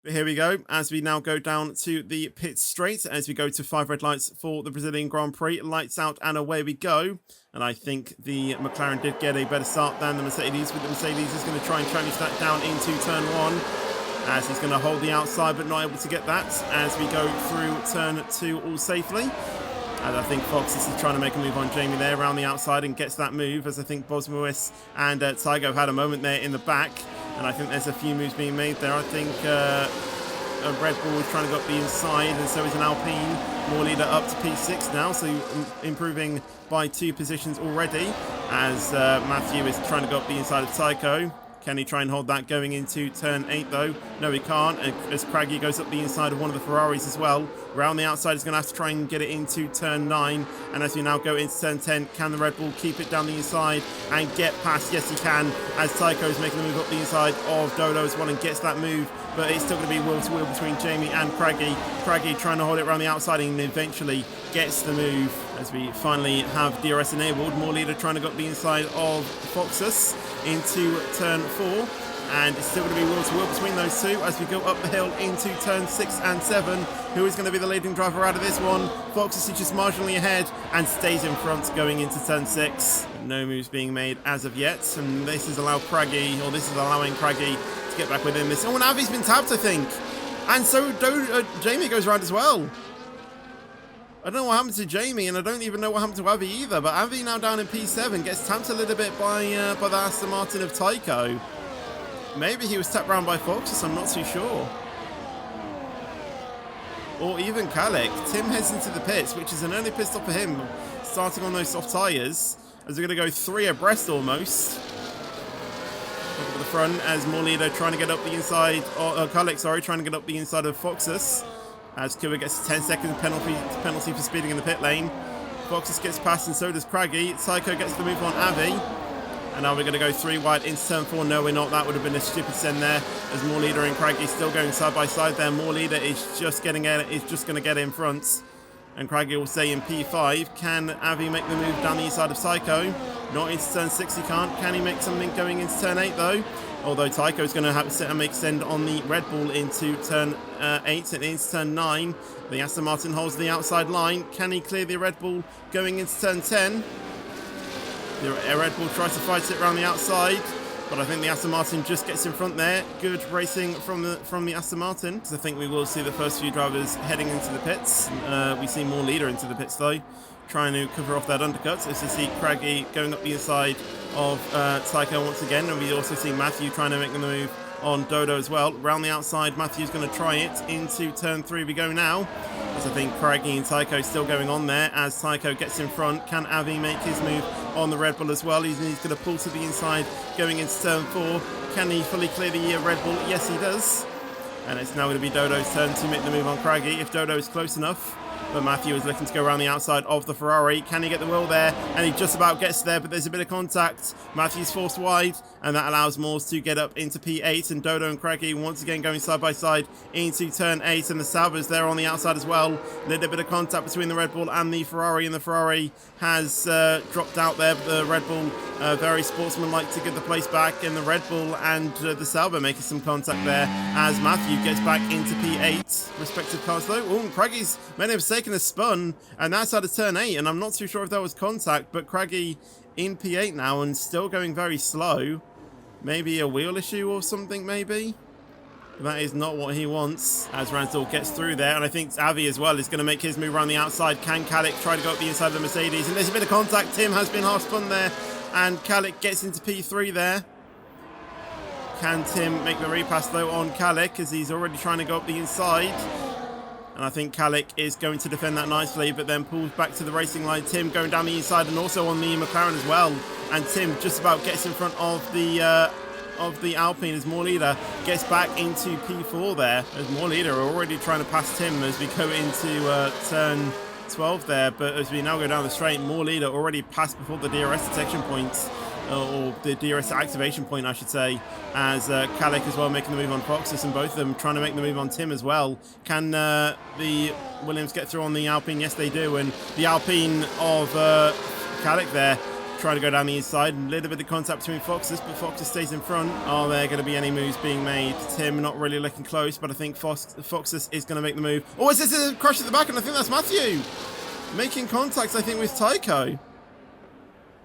But here we go, as we now go down to the pit straight, as we go to 5 red lights for the Brazilian Grand Prix. Lights out and away we go. And I think the McLaren did get a better start than the Mercedes, but the Mercedes is going to try and challenge that down into turn 1, as he's going to hold the outside but not able to get that as we go through turn 2 all safely. And I think Fox is trying to make a move on Jamie there around the outside and gets that move, as I think Bosmuis and Tygo had a moment there in the back. And I think there's a few moves being made there. I think a Red Bull is trying to go up the inside, and so is an Alpine. More leader up to P6 now, so improving by 2 positions already, as Matthew is trying to go up the inside of Tycho. Can he try and hold that going into turn 8 though? No, he can't, as Craggy goes up the inside of one of the Ferraris as well. Round the outside, he's going to have to try and get it into turn 9. And as we now go into turn 10, can the Red Bull keep it down the inside and get past? Yes, he can, as Tycho's making the move up the inside of Dodo as well and gets that move. But it's still going to be wheel to wheel between Jamie and Craggy. Craggy trying to hold it around the outside and eventually gets the move, as we finally have DRS enabled. More leader trying to go up the inside of Foxus into turn 4. And it's still going to be wheel to wheel between those two as we go up the hill into turn 6 and 7. Who is going to be the leading driver out of this one? Foxus is just marginally ahead and stays in front going into turn 6. No moves being made as of yet. And this is allowing Craggy to get back within this. Oh, and Avi's been tapped, I think. And so Jamie goes around as well. I don't know what happened to Jamie, and I don't even know what happened to Avi either. But Avi now down in P7 gets tapped a little bit by the Aston Martin of Tycho. Maybe he was tapped round by Foxus, I'm not too sure. Or even Kalik. Tim heads into the pits, which is an early pit stop for him, starting on those soft tyres, as we're going to go 3 abreast almost. Look at the front as Morlido trying to get up the inside, Kalik, sorry, trying to get up the inside of Foxus, as Kua gets a 10-second penalty for speeding in the pit lane. Foxus gets past and so does Craggy. Psycho gets the move on Avi. And now we're going to go 3 wide into turn 4. No, we're not. That would have been a stupid send there, as More Leader and Craggy still going side by side there. More Leader is just going to get in front, and Craggy will stay in P5. Can Avi make the move down the inside of Psycho? Not into turn 6, he can't. Can he make something going into turn 8 though? Although Tycho is going to have to make send on the Red Bull into turn 8 and into turn 9. The Aston Martin holds the outside line. Can he clear the Red Bull going into turn 10? The Red Bull tries to fight it around the outside, but I think the Aston Martin just gets in front there. Good racing from the Aston Martin, because I think we will see the first few drivers heading into the pits. We see More Leader into the pits though, trying to cover off that undercut. As we see Craggy going up the inside of Tycho once again, and we also see Matthew trying to make the move on Dodo as well. Round the outside, Matthew's going to try it into turn 3 we go now. As I think Craggy and Tycho still going on there as Tycho gets in front. Can Avi make his move on the Red Bull as well? He's going to pull to the inside going into turn 4. Can he fully clear the Red Bull? Yes, he does. And it's now going to be Dodo's turn to make the move on Craggy if Dodo is close enough. But Matthew is looking to go around the outside of the Ferrari. Can he get the wheel there? And he just about gets there, but there's a bit of contact. Matthew's forced wide, and that allows Morse to get up into P8. And Dodo and Craggy once again going side by side into turn 8. And the Sauber's there on the outside as well. A little bit of contact between the Red Bull and the Ferrari. And the Ferrari has dropped out there, but the Red Bull very sportsmanlike to get the place back. And the Red Bull and the Sauber making some contact there as Matthew gets back into P8. Respective cars though. Oh, and Craggy's made a mistake in a spun, and that's out of turn 8, and I'm not too sure if that was contact, but Craggy in P8 now and still going very slow. Maybe a wheel issue or something, maybe? That is not what he wants, as Ransdell gets through there, and I think Avi as well is going to make his move around the outside. Can Kalik try to go up the inside of the Mercedes? And there's a bit of contact. Tim has been half spun there, and Kalik gets into P3 there. Can Tim make the repass though on Kalik, as he's already trying to go up the inside? And I think Kalik is going to defend that nicely, but then pulls back to the racing line. Tim going down the inside and also on the McLaren as well. And Tim just about gets in front of the Alpine as More Leader gets back into P4 there. As More Leader are already trying to pass Tim as we go into turn 12 there. But as we now go down the straight, More Leader already passed before the DRS detection points. Or the DRS activation point, I should say, as Kalik as well making the move on Foxus, and both of them trying to make the move on Tim as well. Can the Williams get through on the Alpine? Yes, they do, and the Alpine of Kalik there trying to go down the inside. A little bit of contact between Foxes, but Foxes stays in front. Are there going to be any moves being made? Tim not really looking close, but I think Foxes is going to make the move. Oh, is this a crush at the back? And I think that's Matthew making contact, I think, with Tycho.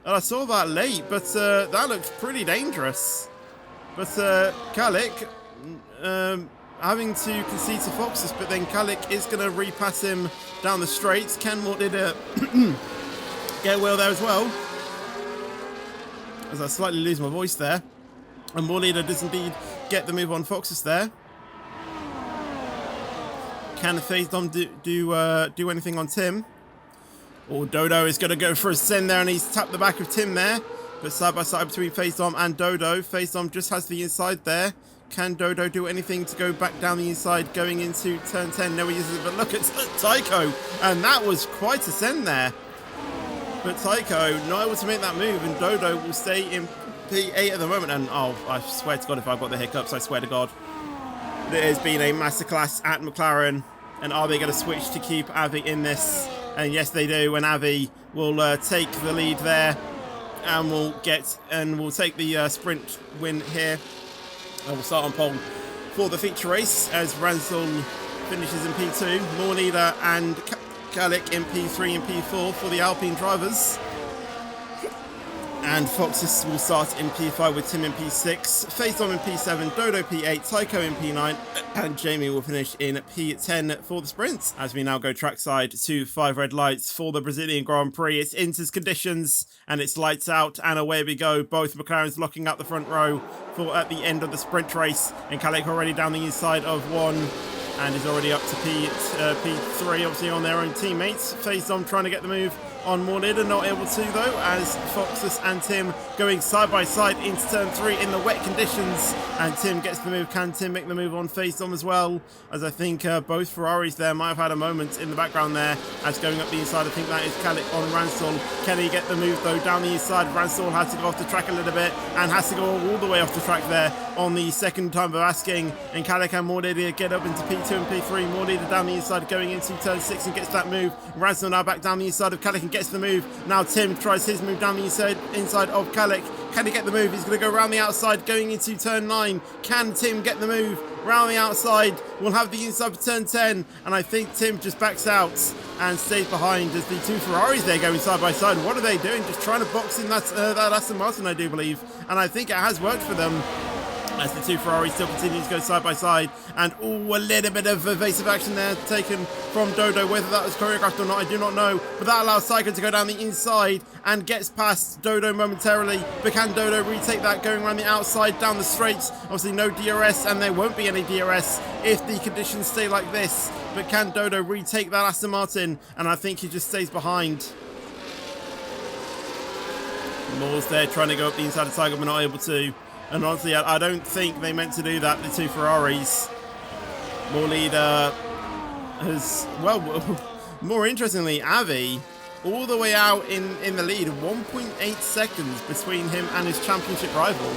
And I saw that late, but that looked pretty dangerous. But Kalik having to concede to Foxes, but then Kalik is going to repass him down the straight. Kenmore did get well there as well. As I slightly lose my voice there. And War Leader does indeed get the move on Foxes there. Can FaZe Dom do anything on Tim? Or Dodo is going to go for a send there, and he's tapped the back of Tim there. But side by side between FaZe Dom and Dodo. FaZe Dom just has the inside there. Can Dodo do anything to go back down the inside going into turn 10? No, he uses it, but look at Tycho. And that was quite a send there. But Tycho not able to make that move, and Dodo will stay in P8 at the moment. And oh, I swear to God, if I've got the hiccups, I swear to God. There has been a masterclass at McLaren. And are they going to switch to keep AVI in this? And yes, they do. And AVI will take the lead there. And we'll take the sprint win here. And we'll start on pole for the feature race as Ransel finishes in P2. More Leader and Kalik in P3 and P4 for the Alpine drivers. And Foxes will start in P5 with Tim in P6, FaZe Dom in P7, Dodo P8, Tycho in P9, and Jamie will finish in P10 for the sprint. As we now go trackside to 5 red lights for the Brazilian Grand Prix. It's Inter's conditions, and it's lights out, and away we go. Both McLarens locking up the front row for at the end of the sprint race. And Kalik already down the inside of 1. And is already up to P3, obviously on their own teammates. FaZe Dom trying to get the move on More Leader, not able to though, as Foxes and Tim going side by side into turn 3 in the wet conditions. And Tim gets the move. Can Tim make the move on FaZe Dom as well? As I think both Ferraris there might have had a moment in the background there. As going up the inside, I think that is Kalik on Ransel. Can he get the move though down the inside? Ransel has to go off the track a little bit and has to go all the way off the track there on the second time of asking. And Kalik and More Leader get up into P2 and P3. More Leader down the inside going into turn 6 and gets that move. Ransel now back down the inside of Kalik and gets the move. Now Tim tries his move down the inside of Kalik. Can he get the move? He's going to go around the outside going into turn 9. Can Tim get the move? Round the outside. We'll have the inside for turn 10. And I think Tim just backs out and stays behind as the two Ferraris there going side by side. What are they doing? Just trying to box in that Aston Martin, I do believe. And I think it has worked for them. As the two Ferraris still continue to go side by side. And a little bit of evasive action there taken from Dodo. Whether that was choreographed or not, I do not know. But that allows Tycho to go down the inside and gets past Dodo momentarily. But can Dodo retake that going around the outside down the straights? Obviously no DRS, and there won't be any DRS if the conditions stay like this. But can Dodo retake that Aston Martin? And I think he just stays behind. Moore's there trying to go up the inside of Tiger, but not able to. And honestly, I don't think they meant to do that, the two Ferraris. More Leader has, well, more interestingly, AVI all the way out in the lead, 1.8 seconds between him and his championship rival.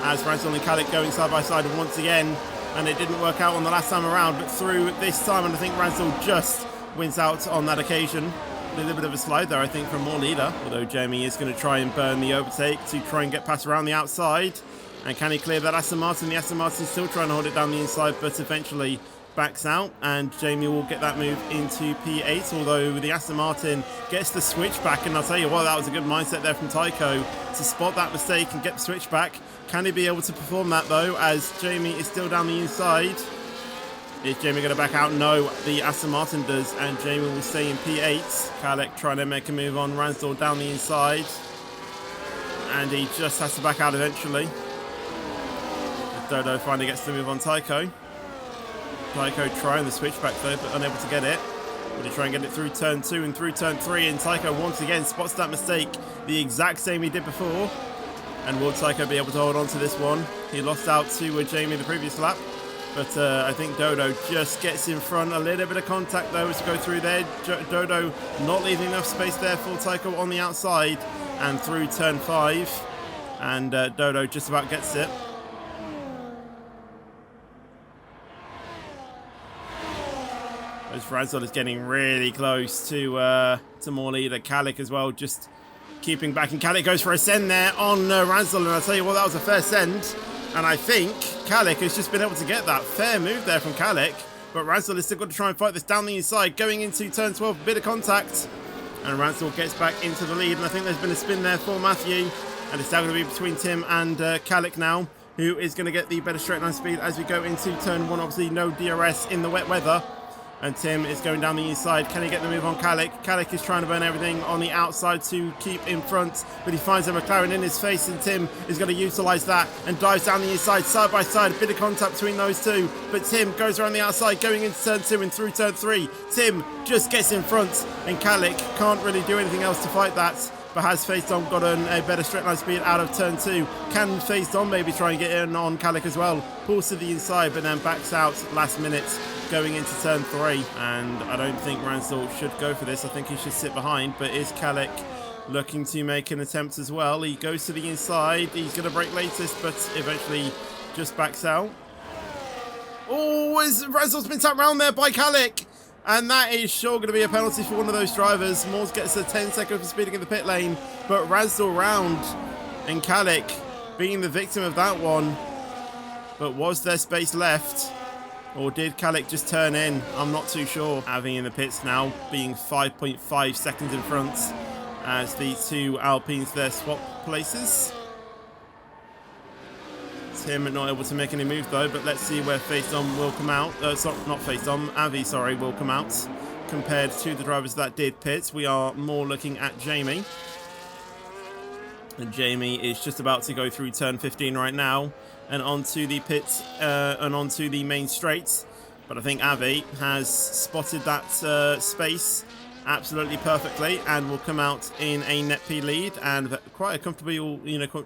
As Ransel and Kalik going side by side once again, and it didn't work out on the last time around, but through this time, and I think Ransel just wins out on that occasion. A little bit of a slide there, I think, from More Leader, although Jamie is going to try and burn the overtake to try and get past around the outside. And can he clear that Aston Martin? The Aston Martin's still trying to hold it down the inside, but eventually backs out. And Jamie will get that move into P8, although the Aston Martin gets the switch back. And I'll tell you what, that was a good mindset there from Tycho to spot that mistake and get the switch back. Can he be able to perform that, though, as Jamie is still down the inside? Is Jamie going to back out? No, the Aston Martin does, and Jamie will stay in P8. Kalik trying to make a move on Ransdell down the inside. And he just has to back out eventually. Dodo finally gets the move on Tycho. Tycho trying the switchback though, but unable to get it. Will he try and get it through turn 2 and through turn 3? And Tycho once again spots that mistake, the exact same he did before. And will Tycho be able to hold on to this one? He lost out to Jamie the previous lap. But I think Dodo just gets in front. A little bit of contact though as to go through there. Dodo not leaving enough space there for Tycho on the outside. And through turn 5. And Dodo just about gets it. As Ransdell is getting really close to More Leader. Kalik as well, just keeping back, and Kalik goes for a send there on Ransdell, and I'll tell you what, that was a fair send, and I think Kalik has just been able to get that fair move there from Kalik, but Ransdell is still got to try and fight this down the inside, going into turn 12, a bit of contact, and Ransdell gets back into the lead, and I think there's been a spin there for Matthew, and it's now going to be between Tim and Kalik now, who is going to get the better straight line speed as we go into turn 1, obviously no DRS in the wet weather. And Tim is going down the inside. Can he get the move on Kalik? Kalik is trying to burn everything on the outside to keep in front, but he finds a McLaren in his face, and Tim is going to utilise that and dives down the inside, side by side. A bit of contact between those two, but Tim goes around the outside, going into turn 2 and through turn 3. Tim just gets in front, and Kalik can't really do anything else to fight that, but has FaceDom gotten a better straight line speed out of turn 2? Can FaceDom maybe try and get in on Kalik as well? Pulls to the inside, but then backs out last minute, going into turn 3, and I don't think Ransdell should go for this. I think he should sit behind, but is Kalik looking to make an attempt as well? He goes to the inside, he's going to break latest, but eventually just backs out. Oh, Ransdell's been tapped round there by Kalik, and that is sure going to be a penalty for one of those drivers. Moores gets a 10-second for speeding in the pit lane, but Ransdell round, and Kalik being the victim of that one. But was there space left? Or did Kalik just turn in? I'm not too sure. AVI in the pits now, being 5.5 seconds in front as the two Alpines there swap places. Tim not able to make any move though, but let's see where FaceDom will come out. Sorry, not FaceDom, AVI, sorry, will come out. Compared to the drivers that did pit, we are more looking at Jamie. And Jamie is just about to go through turn 15 right now, and onto the pit and onto the main straight. But I think Avi has spotted that space absolutely perfectly and will come out in a net P lead and quite a comfortable,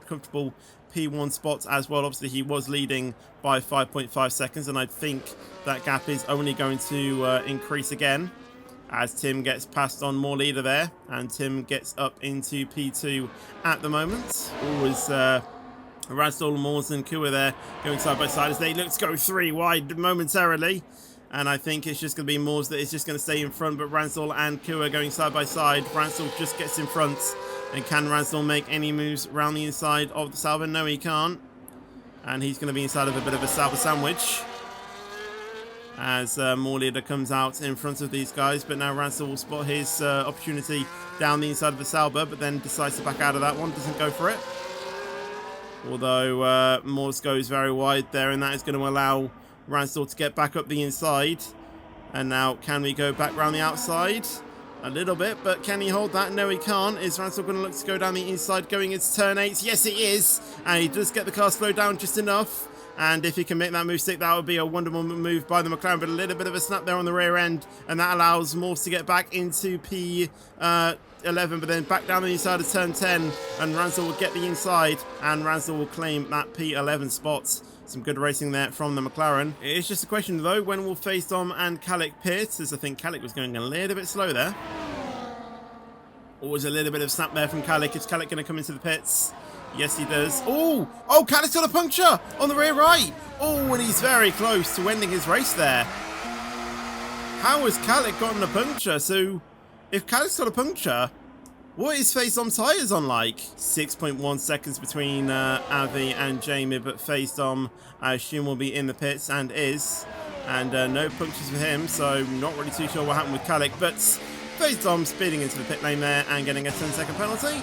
comfortable P1 spot as well. Obviously, he was leading by 5.5 seconds, and I think that gap is only going to increase again as Tim gets passed on more leader there, and Tim gets up into P2 at the moment. Always Ransdell, Moores and Kua there going side by side as they look to go 3 wide momentarily. And I think it's just going to be Moores that is just going to stay in front, but Ransdell and Kua going side by side. Ransdell just gets in front. And can Ransdell make any moves around the inside of the Sauber? No, he can't. And he's going to be inside of a bit of a Sauber sandwich as more leader comes out in front of these guys. But now Ransdell will spot his opportunity down the inside of the Sauber, but then decides to back out of that one, doesn't go for it. Although Moores goes very wide there, and that is going to allow Ransdell to get back up the inside. And now can we go back around the outside? A little bit, but can he hold that? No, he can't. Is Ransdell going to look to go down the inside going into turn 8? Yes, he is. And he does get the car slowed down just enough. And if he can make that move stick, that would be a wonderful move by the McLaren. But a little bit of a snap there on the rear end. And that allows Morse to get back into P11, but then back down the inside of turn 10. And Ransdell will get the inside. And Ransdell will claim that P11 spot. Some good racing there from the McLaren. It is just a question, though, when will FaceDom and Kalik pit? As I think Kalik was going a little bit slow there. Always a little bit of snap there from Kalik. Is Kalik going to come into the pits? Yes, he does. Oh, Kalik's got a puncture on the rear right. Oh, and he's very close to ending his race there. How has Kalik gotten a puncture? So, if Kalik's got a puncture, what is FaceDom tyres on like? 6.1 seconds between Avi and Jamie, but FaceDom, I assume, will be in the pits and is. And no punctures for him, so not really too sure what happened with Kalik, but FaceDom speeding into the pit lane there and getting a 10-second penalty.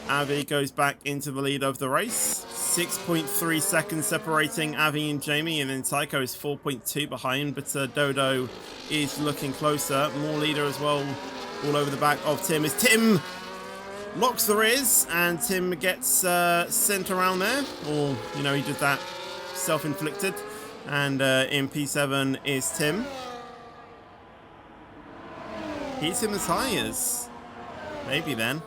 Avi goes back into the lead of the race. 6.3 seconds separating Avi and Jamie, and then Tycho is 4.2 behind, but Dodo is looking closer. More leader as well. All over the back of Tim is Tim locks the rears, and Tim gets sent around there, or he did that self-inflicted. And in P7 is Tim. Heats in the tyres, maybe then,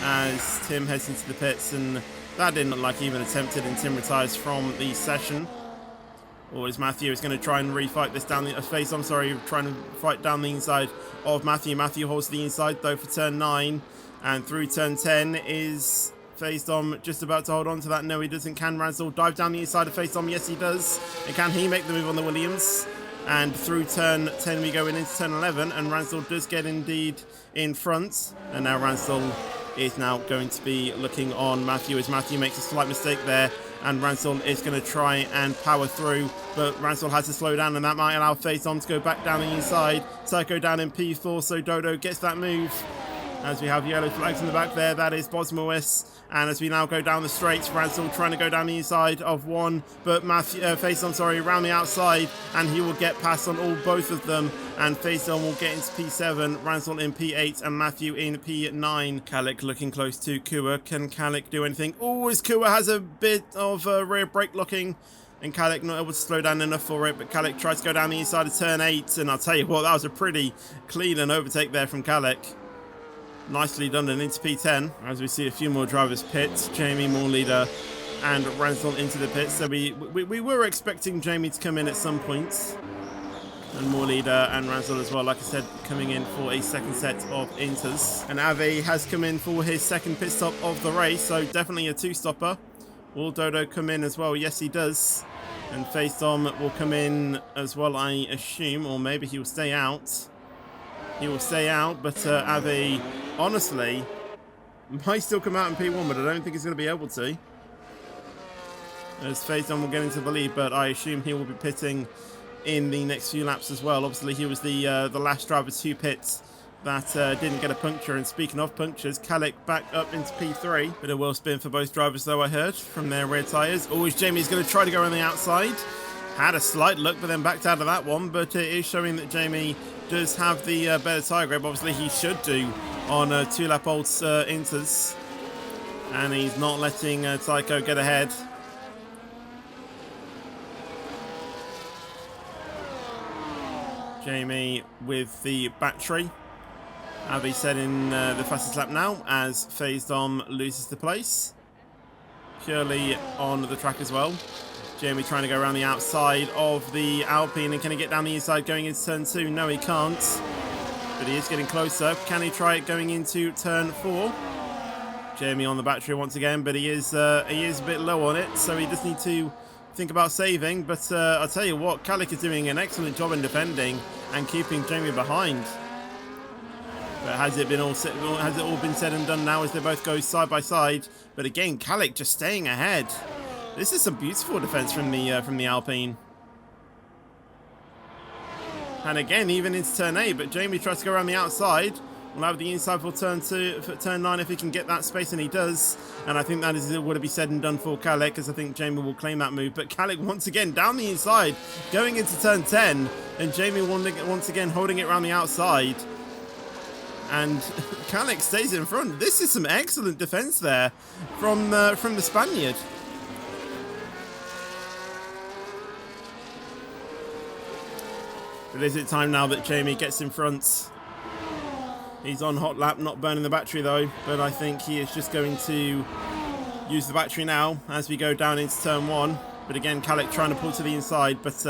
as Tim heads into the pits, and that didn't look like even attempted, and Tim retires from the session. Or is Matthew is going to try and refight this down the face? I'm sorry, trying to fight down the inside of Matthew. Matthew holds the inside though for turn 9, and through turn 10 is FaceDom just about to hold on to that. No, he doesn't. Can Ransdell dive down the inside of FaceDom? Yes, he does. And can he make the move on the Williams? And through turn 10 we go into turn 11, and Ransdell does get indeed in front. And now Ransdell is now going to be looking on Matthew, as Matthew makes a slight mistake there, and Ransel is going to try and power through, but Ransel has to slow down, and that might allow Faison to go back down the inside. Tycho down in P4, so Dodo gets that move. As we have yellow flags in the back there, that is Bosmois. And as we now go down the straights, Ransel trying to go down the inside of one, but Faison, around the outside, and he will get past on both of them, and Faison will get into P7, Ransel in P8, and Matthew in P9. Kalik looking close to Kua. Can Kalik do anything? Oh, as Kua has a bit of rear brake locking, and Kalik not able to slow down enough for it, but Kalik tries to go down the inside of turn 8, and I'll tell you what, that was a pretty clean and overtake there from Kalik. Nicely done and into P10, as we see a few more drivers pit. Jamie, more leader, and Ransel into the pits. So we were expecting Jamie to come in at some points. And more leader and Ransel as well, like I said, coming in for a second set of inters. And AVI has come in for his second pit stop of the race, so definitely a two-stopper. Will Dodo come in as well? Yes, he does. And Faison will come in as well, I assume, or maybe he will stay out. He will stay out, but AVI, honestly, might still come out in P1, but I don't think he's going to be able to. As Faison will get into the lead, but I assume he will be pitting in the next few laps as well. Obviously, he was the last driver to pit that didn't get a puncture. And speaking of punctures, Kalik back up into P3. Bit of wheel spin for both drivers, though, I heard, from their rear tyres. Always Jamie's going to try to go on the outside. Had a slight look, but then backed out of that one. But it is showing that Jamie does have the better tyre grip. Obviously, he should do on 2-lap-old inters. And he's not letting Tycho get ahead. Jamie with the battery. AVI said in the fastest lap now, as Faison loses the place. Purely on the track as well. Jamie trying to go around the outside of the Alpine, and can he get down the inside going into turn 2? No, he can't. But he is getting closer. Can he try it going into turn 4? Jamie on the battery once again, but he is a bit low on it, so he does need to think about saving. But I'll tell you what, Kalik is doing an excellent job in defending and keeping Jamie behind. But has it all been said and done now as they both go side by side? But again, Kalik just staying ahead. This is some beautiful defense from the Alpine. And again, even into turn 8, but Jamie tries to go around the outside. We'll have the inside for turn 9 if he can get that space, and he does. And I think that is what to be said and done for Kalik, because I think Jamie will claim that move. But Kalik once again down the inside, going into turn 10, and Jamie once again holding it around the outside. And Kalik stays in front. This is some excellent defense there from the Spaniard. But is it time now that Jamie gets in front? He's on hot lap, not burning the battery though, but I think he is just going to use the battery now as we go down into turn 1. But again, Kalik trying to pull to the inside, but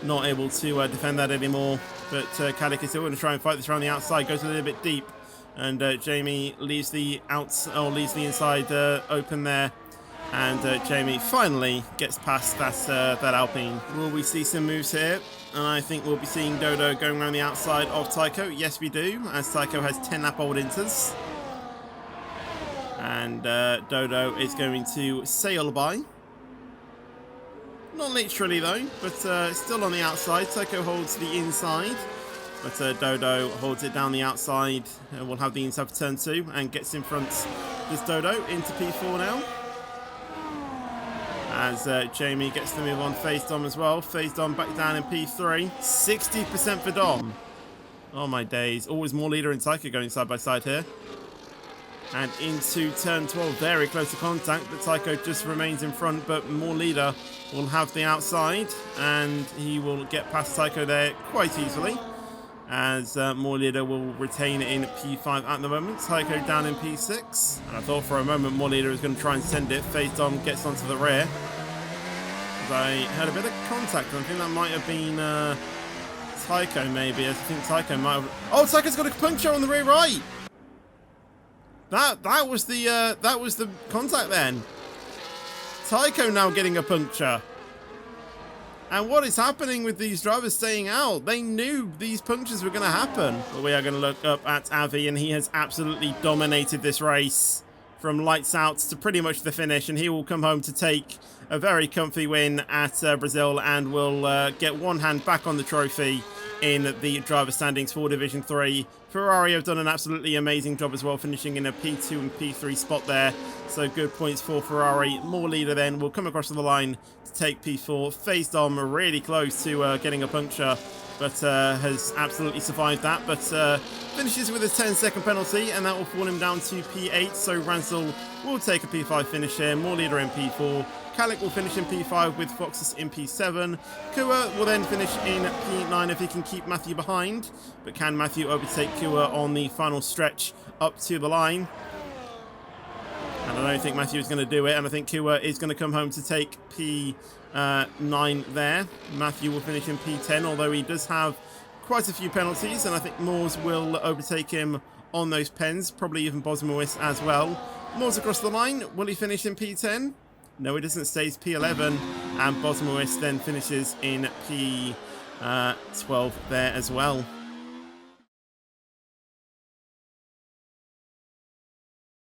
not able to defend that anymore. But Kalik is still going to try and fight this around the outside, goes a little bit deep, and Jamie leaves the inside open there. And Jamie finally gets past that Alpine. Will we see some moves here? And I think we'll be seeing Dodo going around the outside of Tycho. Yes, we do, as Tycho has 10-lap-old inters. And Dodo is going to sail by. Not literally, though, but still on the outside. Tycho holds the inside, but Dodo holds it down the outside. We'll have the inside for turn 2 and gets in front. This Dodo into P4 now. As Jamie gets the move on Phase Dom as well. Phase Dom back down in P3. 60% for Dom. Oh my days. Always more leader and Tycho going side by side here. And into turn 12. Very close to contact, but Tycho just remains in front. But more leader will have the outside. And he will get past Tycho there quite easily. As more leader will retain in P5 at the moment. Tycho down in P6. And I thought for a moment more leader was going to try and send it. Phase Dom gets onto the rear. I had a bit of contact. I think that might have been Tycho, maybe. I think Tycho might have. Oh, Tycho's got a puncture on the rear right. That was the contact then. Tycho now getting a puncture. And what is happening with these drivers staying out? They knew these punctures were going to happen. But we are going to look up at AVI, and he has absolutely dominated this race from lights out to pretty much the finish. And he will come home to take a very comfy win at Brazil, and will get one hand back on the trophy in the driver standings for Division 3. Ferrari have done an absolutely amazing job as well, finishing in a P2 and P3 spot there. So good points for Ferrari. More leader then will come across the line to take P4. Phased on really close to getting a puncture, but has absolutely survived that. But finishes with a 10-second penalty, and that will fall him down to P8. So Ransel will take a P5 finish here. More leader in P4. Kalik will finish in P5 with Foxes in P7. Kua will then finish in P9 if he can keep Matthew behind. But can Matthew overtake Kua on the final stretch up to the line? And I don't think Matthew is going to do it. And I think Kua is going to come home to take P9 there. Matthew will finish in P10, although he does have quite a few penalties. And I think Moores will overtake him on those pens. Probably even Bosmowis as well. Moores across the line. Will he finish in P10? No, it doesn't. Stays P11, and Bosmowis then finishes in P12 there as well.